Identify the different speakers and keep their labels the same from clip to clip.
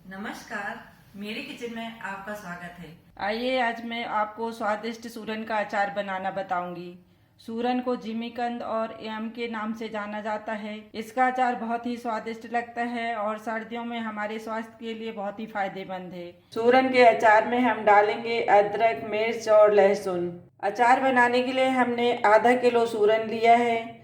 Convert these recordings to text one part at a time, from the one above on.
Speaker 1: नमस्कार, मेरे किचन में आपका स्वागत है।
Speaker 2: आइए आज मैं आपको स्वादिष्ट सूरन का अचार बनाना बताऊंगी। सूरन को जिमीकंद और एम के नाम से जाना जाता है। इसका अचार बहुत ही स्वादिष्ट लगता है और सर्दियों में हमारे स्वास्थ्य के लिए बहुत ही फायदेमंद है। सूरन के अचार में हम डालेंगे अदरक, मिर्च और लहसुन। अचार बनाने के लिए हमने आधा किलो सूरन लिया है,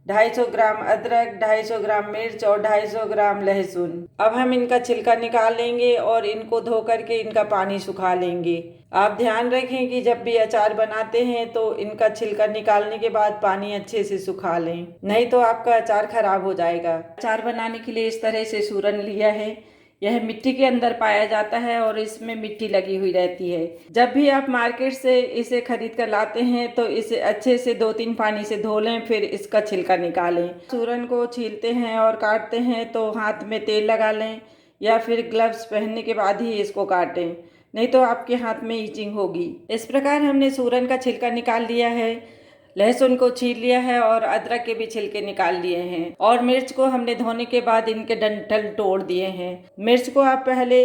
Speaker 2: 250 ग्राम अदरक, 250 ग्राम मिर्च और 250 ग्राम लहसुन। अब हम इनका छिलका निकाल लेंगे और इनको धो करके इनका पानी सुखा लेंगे। आप ध्यान रखें कि जब भी अचार बनाते हैं तो इनका छिलका निकालने के बाद पानी अच्छे से सुखा लें, नहीं तो आपका अचार खराब हो जाएगा। अचार बनाने के लिए इस तरह से सूरन लिया है। यह मिट्टी के अंदर पाया जाता है और इसमें मिट्टी लगी हुई रहती है। जब भी आप मार्केट से इसे खरीद कर लाते हैं तो इसे अच्छे से 2-3 पानी से धो लें, फिर इसका छिलका निकालें। सूरन को छीलते हैं और काटते हैं तो हाथ में तेल लगा लें या फिर ग्लव्स पहनने के बाद ही इसको काटें, नहीं तो आपके हाथ में ईचिंग होगी। इस प्रकार हमने सूरन का छिलका निकाल लिया है, लहसुन को छील लिया है और अदरक के भी छिलके निकाल लिए हैं और मिर्च को हमने धोने के बाद इनके डंठल तोड़ दिए हैं। मिर्च को आप पहले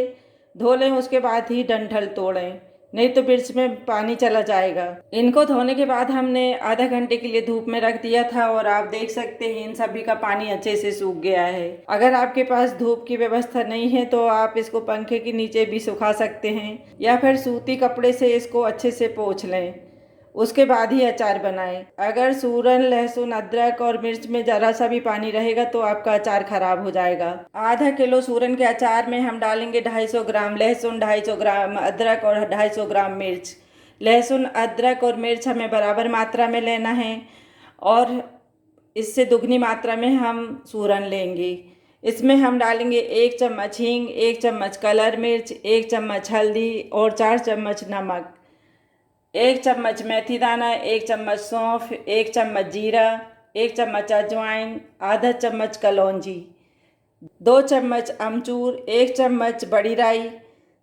Speaker 2: धो लें, उसके बाद ही डंठल तोड़ें, नहीं तो मिर्च में पानी चला जाएगा। इनको धोने के बाद हमने आधा घंटे के लिए धूप में रख दिया था और आप देख सकते हैं इन सभी का पानी अच्छे से सूख गया है। अगर आपके पास धूप की व्यवस्था नहीं है तो आप इसको पंखे के नीचे भी सुखा सकते हैं या फिर सूती कपड़े से इसको अच्छे से पोंछ लें, उसके बाद ही अचार बनाएं। अगर सूरन, लहसुन, अदरक और मिर्च में जरा सा भी पानी रहेगा तो आपका अचार खराब हो जाएगा। आधा किलो सूरन के अचार में हम डालेंगे 250 ग्राम लहसुन, 250 ग्राम अदरक और 250 ग्राम मिर्च। लहसुन, अदरक और मिर्च हमें बराबर मात्रा में लेना है और इससे दुगनी मात्रा में हम सूरन लेंगे। इसमें हम डालेंगे 1 चम्मच हींग, 1 चम्मच कलर मिर्च, 1 चम्मच हल्दी और 4 चम्मच नमक, 1 चम्मच मेथी दाना, 1 चम्मच सौंफ, 1 चम्मच जीरा, 1 चम्मच अजवाइन, आधा चम्मच कलौंजी, 2 चम्मच अमचूर, 1 चम्मच बड़ी राई,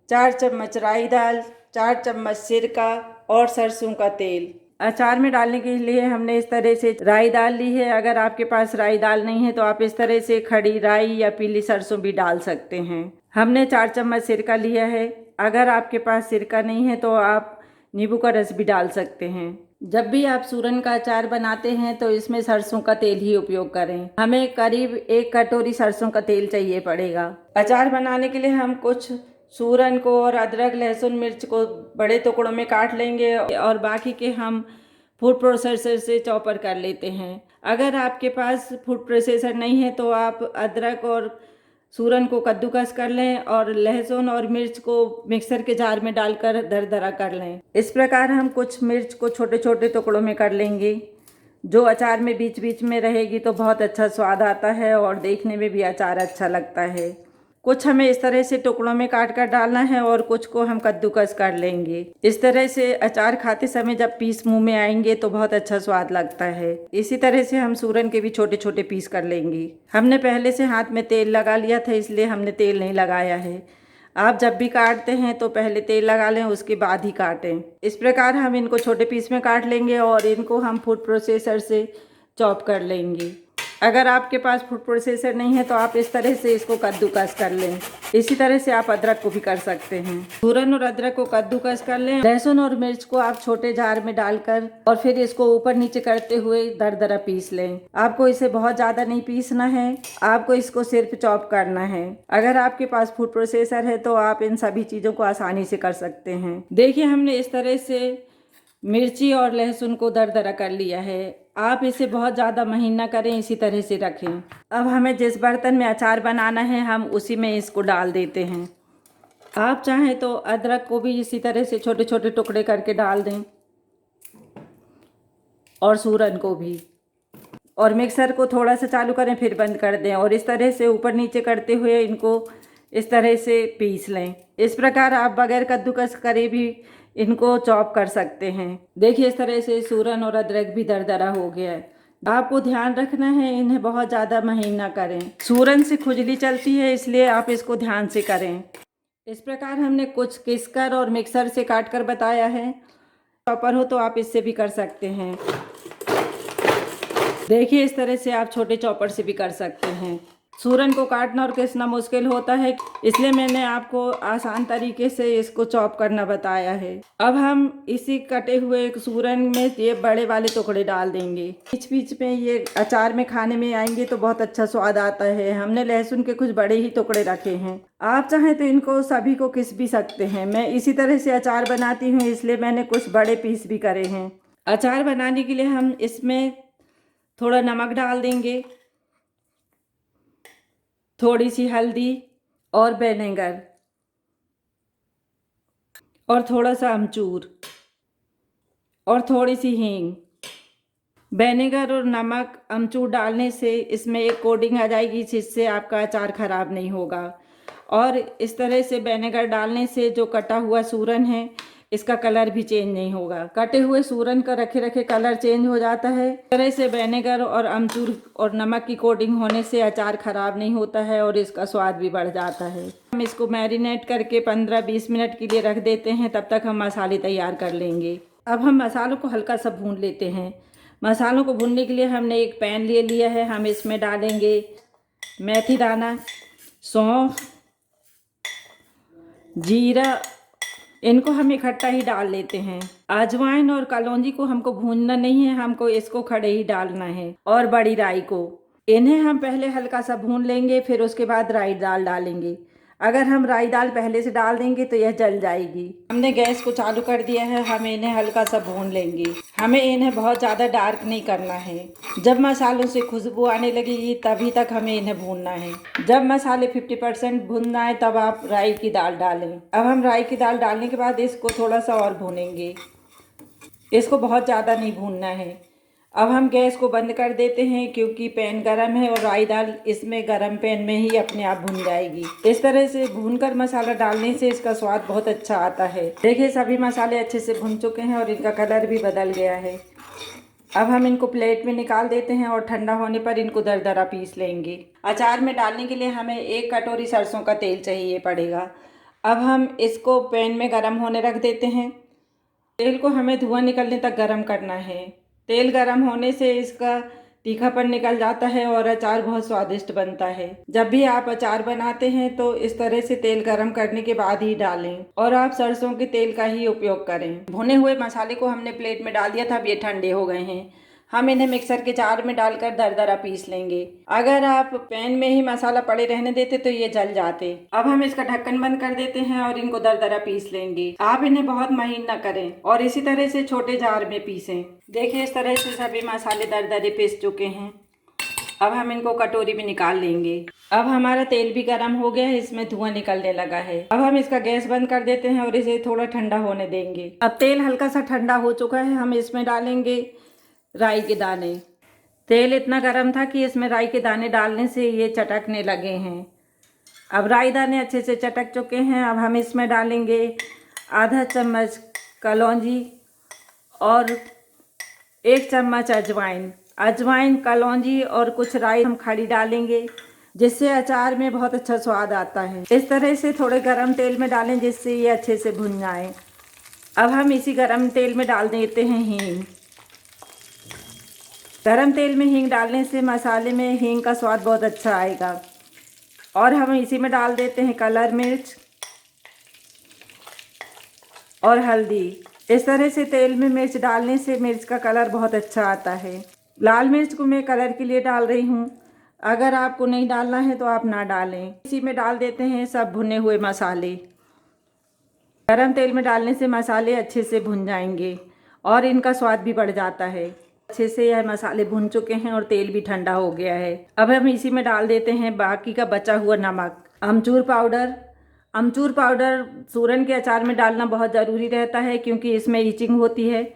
Speaker 2: 4 चम्मच राई दाल, 4 चम्मच सिरका और सरसों का तेल। अचार में डालने के लिए हमने इस तरह से राई दाल ली है। अगर आपके पास राई दाल नहीं है तो आप इस तरह से खड़ी राई या पीली सरसों भी डाल सकते हैं। हमने 4 चम्मच सिरका लिया है। अगर आपके पास सिरका नहीं है तो आप नींबू का रस भी डाल सकते हैं। जब भी आप सूरन का अचार बनाते हैं तो इसमें सरसों का तेल ही उपयोग करें। हमें करीब 1 कटोरी सरसों का तेल चाहिए पड़ेगा। अचार बनाने के लिए हम कुछ सूरन को और अदरक, लहसुन, मिर्च को बड़े टुकड़ों में काट लेंगे और बाकी के हम फूड प्रोसेसर से चॉपर कर लेते हैं। अगर आपके पास फूड प्रोसेसर नहीं है तो आप अदरक और सूरन को कद्दूकस कर लें और लहसुन और मिर्च को मिक्सर के जार में डालकर दरदरा कर लें। इस प्रकार हम कुछ मिर्च को छोटे छोटे टुकड़ों में कर लेंगे। जो अचार में बीच बीच में रहेगी तो बहुत अच्छा स्वाद आता है और देखने में भी अचार अच्छा लगता है। कुछ हमें इस तरह से टुकड़ों में काट कर डालना है और कुछ को हम कद्दूकस कर लेंगे। इस तरह से अचार खाते समय जब पीस मुंह में आएंगे तो बहुत अच्छा स्वाद लगता है। इसी तरह से हम सूरन के भी छोटे छोटे पीस कर लेंगे। हमने पहले से हाथ में तेल लगा लिया था इसलिए हमने तेल नहीं लगाया है। आप जब भी काटते हैं तो पहले तेल लगा लें, उसके बाद ही काटें। इस प्रकार हम इनको छोटे पीस में काट लेंगे और इनको हम फूड प्रोसेसर से चॉप कर लेंगे। अगर आपके पास फूड प्रोसेसर नहीं है तो आप इस तरह से इसको कद्दूकस कर लें। इसी तरह से आप अदरक को भी कर सकते हैं। सूरन और अदरक को कद्दूकस कर लें। लहसुन और मिर्च को आप छोटे जार में डालकर और फिर इसको ऊपर नीचे करते हुए दरदरा पीस लें। आपको इसे बहुत ज़्यादा नहीं पीसना है, आपको इसको सिर्फ चॉप करना है। अगर आपके पास फूड प्रोसेसर है तो आप इन सभी चीज़ों को आसानी से कर सकते हैं। देखिए हमने इस तरह से मिर्ची और लहसुन को दरदरा कर लिया है। आप इसे बहुत ज़्यादा महीन ना करें, इसी तरह से रखें। अब हमें जिस बर्तन में अचार बनाना है हम उसी में इसको डाल देते हैं। आप चाहें तो अदरक को भी इसी तरह से छोटे छोटे टुकड़े करके डाल दें और सूरन को भी, और मिक्सर को थोड़ा सा चालू करें फिर बंद कर दें और इस तरह से ऊपर नीचे करते हुए इनको इस तरह से पीस लें। इस प्रकार आप बगैर कद्दूकस करे भी इनको चॉप कर सकते हैं। देखिए इस तरह से सूरन और अदरक भी दरदरा हो गया है। आपको ध्यान रखना है इन्हें बहुत ज़्यादा महीन ना करें। सूरन से खुजली चलती है इसलिए आप इसको ध्यान से करें। इस प्रकार हमने कुछ किसकर और मिक्सर से काट कर बताया है। चॉपर हो तो आप इससे भी कर सकते हैं। देखिए इस तरह से आप छोटे चॉपर से भी कर सकते हैं। सूरन को काटना और घिसना मुश्किल होता है, इसलिए मैंने आपको आसान तरीके से इसको चॉप करना बताया है। अब हम इसी कटे हुए सूरन में ये बड़े वाले टुकड़े डाल देंगे। बीच बीच में ये अचार में खाने में आएंगे तो बहुत अच्छा स्वाद आता है। हमने लहसुन के कुछ बड़े ही टुकड़े रखे हैं, आप चाहें तो इनको सभी को घिस भी सकते हैं। मैं इसी तरह से अचार बनाती हूँ, इसलिए मैंने कुछ बड़े पीस भी करे हैं। अचार बनाने के लिए हम इसमें थोड़ा नमक डाल देंगे, थोड़ी सी हल्दी और विनेगर और थोड़ा सा अमचूर और थोड़ी सी हींग। विनेगर और नमक अमचूर डालने से इसमें एक कोटिंग आ जाएगी, जिससे आपका अचार ख़राब नहीं होगा। और इस तरह से विनेगर डालने से जो कटा हुआ सूरन है इसका कलर भी चेंज नहीं होगा। कटे हुए सूरन का रखे रखे कलर चेंज हो जाता है। इस तरह से विनेगर और अमचूर और नमक की कोटिंग होने से अचार ख़राब नहीं होता है और इसका स्वाद भी बढ़ जाता है। हम इसको मैरिनेट करके 15-20 मिनट के लिए रख देते हैं, तब तक हम मसाले तैयार कर लेंगे। अब हम मसालों को हल्का सा भून लेते हैं। मसालों को भूनने के लिए हमने एक पैन ले लिया है। हम इसमें डालेंगे मेथी दाना, सौंफ, जीरा, इनको हम इकट्ठा ही डाल लेते हैं। अजवाइन और कलौंजी को हमको भूनना नहीं है, हमको इसको खड़े ही डालना है। और बड़ी राई को, इन्हें हम पहले हल्का सा भून लेंगे, फिर उसके बाद राई दाल डालेंगे। अगर हम राई दाल पहले से डाल देंगे तो यह जल जाएगी। हमने गैस को चालू कर दिया है, हम इन्हें हल्का सा भून लेंगे। हमें इन्हें बहुत ज़्यादा डार्क नहीं करना है। जब मसालों से खुशबू आने लगेगी तभी तक हमें इन्हें भूनना है। जब मसाले 50% भूनना है तब आप राई की दाल डालें। अब हम राई की दाल डालने के बाद इसको थोड़ा सा और भूनेंगे। इसको बहुत ज़्यादा नहीं भूनना है। अब हम गैस को बंद कर देते हैं, क्योंकि पैन गरम है और राई दाल इसमें गरम पैन में ही अपने आप भुन जाएगी। इस तरह से भूनकर मसाला डालने से इसका स्वाद बहुत अच्छा आता है। देखिए सभी मसाले अच्छे से भुन चुके हैं और इनका कलर भी बदल गया है। अब हम इनको प्लेट में निकाल देते हैं और ठंडा होने पर इनको दरदरा पीस लेंगे। अचार में डालने के लिए हमें 1 कटोरी सरसों का तेल चाहिए पड़ेगा। अब हम इसको पैन में गरम होने रख देते हैं। तेल को हमें धुआं निकलने तक गरम करना है। तेल गरम होने से इसका तीखापन निकल जाता है और अचार बहुत स्वादिष्ट बनता है। जब भी आप अचार बनाते हैं तो इस तरह से तेल गरम करने के बाद ही डालें और आप सरसों के तेल का ही उपयोग करें। भुने हुए मसाले को हमने प्लेट में डाल दिया था, अब ये ठंडे हो गए हैं। हम इन्हें मिक्सर के जार में डालकर दरदरा पीस लेंगे। अगर आप पैन में ही मसाला पड़े रहने देते तो ये जल जाते। अब हम इसका ढक्कन बंद कर देते हैं और इनको दरदरा पीस लेंगे। आप इन्हें बहुत महीन न करें और इसी तरह से छोटे जार में पीसें। देखिए इस तरह से सभी मसाले दरदरे पीस चुके हैं। अब हम इनको कटोरी में निकाल लेंगे। अब हमारा तेल भी गर्म हो गया है, इसमें धुआं निकलने लगा है। अब हम इसका गैस बंद कर देते हैं और इसे थोड़ा ठंडा होने देंगे। अब तेल हल्का सा ठंडा हो चुका है, हम इसमें डालेंगे राई के दाने। तेल इतना गर्म था कि इसमें राई के दाने डालने से ये चटकने लगे हैं। अब राई दाने अच्छे से चटक चुके हैं। अब हम इसमें डालेंगे आधा चम्मच कलौंजी और 1 चम्मच अजवाइन। अजवाइन, कलौंजी और कुछ राई हम खड़ी डालेंगे, जिससे अचार में बहुत अच्छा स्वाद आता है। इस तरह से थोड़े गरम तेल में डालें, जिससे ये अच्छे से भुन जाए। अब हम इसी गरम तेल में डाल देते हैं हींग। गरम तेल में हींग डालने से मसाले में हींग का स्वाद बहुत अच्छा आएगा। और हम इसी में डाल देते हैं कलर मिर्च और हल्दी। इस तरह से तेल में मिर्च डालने से मिर्च का कलर बहुत अच्छा आता है। लाल मिर्च को मैं कलर के लिए डाल रही हूँ, अगर आपको नहीं डालना है तो आप ना डालें। इसी में डाल देते हैं सब भुने हुए मसाले। गरम तेल में डालने से मसाले अच्छे से भुन जाएंगे और इनका स्वाद भी बढ़ जाता है। अच्छे से यह मसाले भुन चुके हैं और तेल भी ठंडा हो गया है। अब हम इसी में डाल देते हैं बाकी का बचा हुआ नमक, अमचूर पाउडर। अमचूर पाउडर सूरन के अचार में डालना बहुत ज़रूरी रहता है, क्योंकि इसमें ईचिंग होती है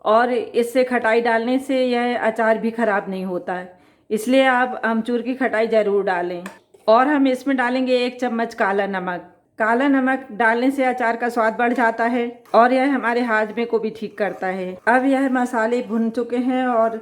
Speaker 2: और इससे खटाई डालने से यह अचार भी ख़राब नहीं होता है, इसलिए आप अमचूर की खटाई ज़रूर डालें। और हम इसमें डालेंगे 1 चम्मच काला नमक। काला नमक डालने से अचार का स्वाद बढ़ जाता है और यह हमारे हाजमे को भी ठीक करता है। अब यह मसाले भुन चुके हैं और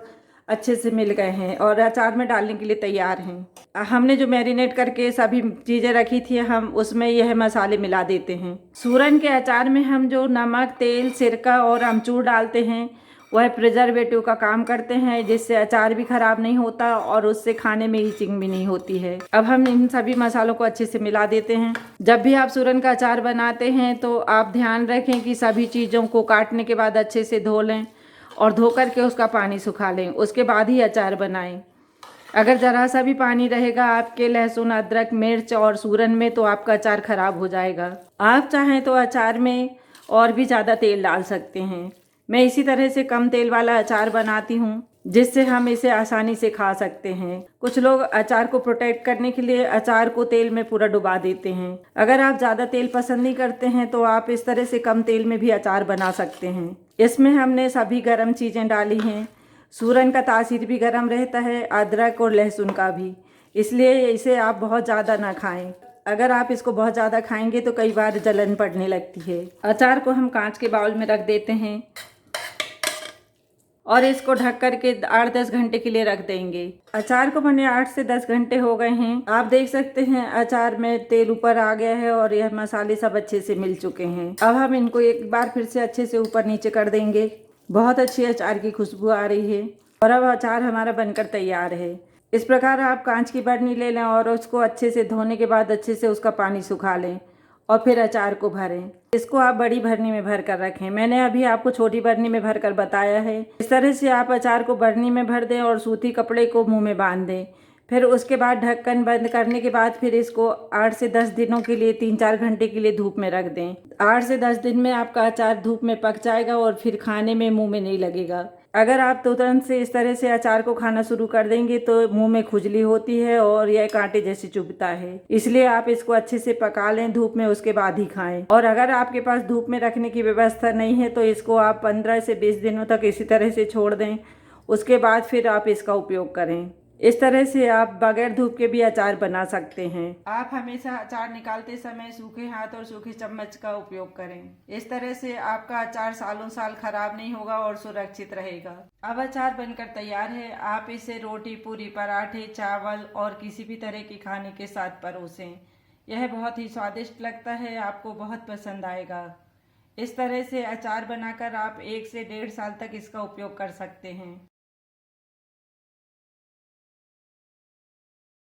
Speaker 2: अच्छे से मिल गए हैं और अचार में डालने के लिए तैयार हैं। हमने जो मैरिनेट करके सभी चीज़ें रखी थी, हम उसमें यह मसाले मिला देते हैं। सूरन के अचार में हम जो नमक, तेल, सिरका और अमचूर डालते हैं वह प्रिजर्वेटिव का काम करते हैं, जिससे अचार भी खराब नहीं होता और उससे खाने में ईचिंग भी नहीं होती है। अब हम इन सभी मसालों को अच्छे से मिला देते हैं। जब भी आप सूरन का अचार बनाते हैं तो आप ध्यान रखें कि सभी चीज़ों को काटने के बाद अच्छे से धो लें और धो करके उसका पानी सुखा लें, उसके बाद ही अचार बनाएं। अगर ज़रा सा भी पानी रहेगा आपके लहसुन, अदरक, मिर्च और सूरन में तो आपका अचार ख़राब हो जाएगा। आप चाहें तो अचार में और भी ज़्यादा तेल डाल सकते हैं। मैं इसी तरह से कम तेल वाला अचार बनाती हूँ, जिससे हम इसे आसानी से खा सकते हैं। कुछ लोग अचार को प्रोटेक्ट करने के लिए अचार को तेल में पूरा डुबा देते हैं। अगर आप ज़्यादा तेल पसंद नहीं करते हैं तो आप इस तरह से कम तेल में भी अचार बना सकते हैं। इसमें हमने सभी गर्म चीज़ें डाली हैं। सूरन का तासीर भी गर्म रहता है, अदरक और लहसुन का भी, इसलिए इसे आप बहुत ज़्यादा ना खाएं। अगर आप इसको बहुत ज़्यादा खाएंगे तो कई बार जलन पड़ने लगती है। अचार को हम कांच के बाउल में रख देते हैं और इसको ढक करके 8-10 घंटे के लिए रख देंगे। अचार को बने 8 से 10 घंटे हो गए हैं। आप देख सकते हैं अचार में तेल ऊपर आ गया है और यह मसाले सब अच्छे से मिल चुके हैं। अब हम इनको एक बार फिर से अच्छे से ऊपर नीचे कर देंगे। बहुत अच्छी अचार की खुशबू आ रही है और अब अचार हमारा बनकर तैयार है। इस प्रकार आप कांच की बरनी ले लें और उसको अच्छे से धोने के बाद अच्छे से उसका पानी सुखा लें और फिर अचार को भरें। इसको आप बड़ी भरनी में भर कर रखें। मैंने अभी आपको छोटी भरनी में भर कर बताया है। इस तरह से आप अचार को बरनी में भर दें और सूती कपड़े को मुंह में बांध दें। फिर उसके बाद ढक्कन बंद करने के बाद फिर इसको 8 से 10 दिनों के लिए 3-4 घंटे के लिए धूप में रख दें। 8 से 10 दिन में आपका अचार धूप में पक जाएगा और फिर खाने में मुंह में नहीं लगेगा। अगर आप तुरंत से इस तरह से अचार को खाना शुरू कर देंगे तो मुंह में खुजली होती है और यह कांटे जैसे चुभता है। इसलिए आप इसको अच्छे से पका लें धूप में, उसके बाद ही खाएं। और अगर आपके पास धूप में रखने की व्यवस्था नहीं है तो इसको आप 15 से 20 दिनों तक इसी तरह से छोड़ दें। उसके बाद फिर आप इसका उपयोग करें। इस तरह से आप बगैर धूप के भी अचार बना सकते हैं। आप हमेशा अचार निकालते समय सूखे हाथ और सूखे चम्मच का उपयोग करें। इस तरह से आपका अचार सालों साल खराब नहीं होगा और सुरक्षित रहेगा। अब अचार बनकर तैयार है। आप इसे रोटी, पूरी, पराठे, चावल और किसी भी तरह के खाने के साथ परोसें। यह बहुत ही स्वादिष्ट लगता है, आपको बहुत पसंद आएगा। इस तरह से अचार बनाकर आप 1 से 1.5 साल तक इसका उपयोग कर सकते हैं।